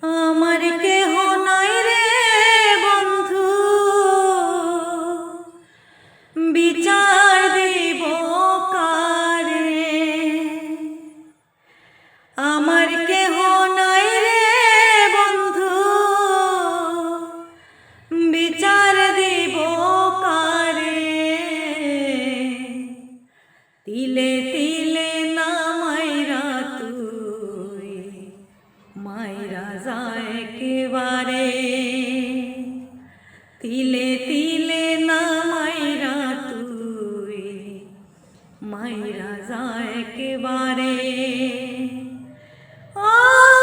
আমার কেহ নাই রে বন্ধু, বিচার দিব কারে। আমার কেহ নাই রে বন্ধু, বিচার দিব কারে। তিলে তিলে না মাইরা তুই মাইরা যায় একেবারে। তিলে তিলে না মাইরা তুই মাইরা যায় একেবারে।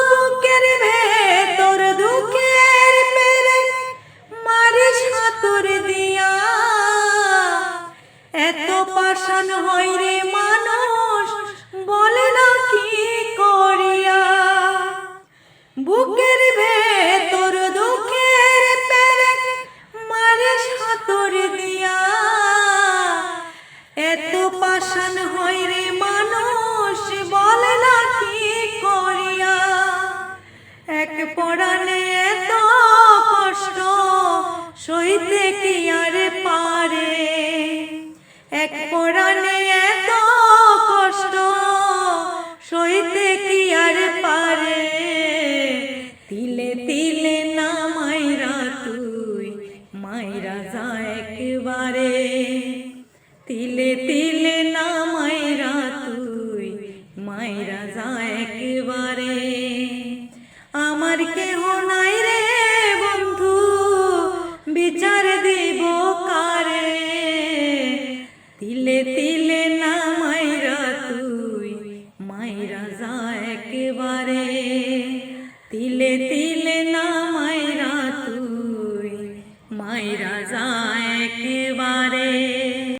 বুকের ভেতর দুঃখের পেরে মারিস হাতুর দিয়া। এত পাষাণ হয় রে মানুষ, বলে না কি করিয়া। বুকের ভেতর দুঃখের পেরে মারিস হাতুর দিয়া। এত পাষাণ হয় রে মানুষ, বলে না কি করিয়া। এক পরাণে এত কষ্ট সইতে কি আর পারে। এক পরাণে এত কষ্ট সইতে কি আর পারে। তিলে তিলে না মাইরা তুই মাইরা যা একেবারে। তিলে তিলে না মাইরা তুই মাইরা যা একেবারে। আমার কেহ নাই রে বন্ধু, বিচার দিব কারে। তিলে তিলে না মাইরা তুই মাইরা যা একেবারে। তিলে তিলে না মাইরা তুই মাইরা যা একেবারে।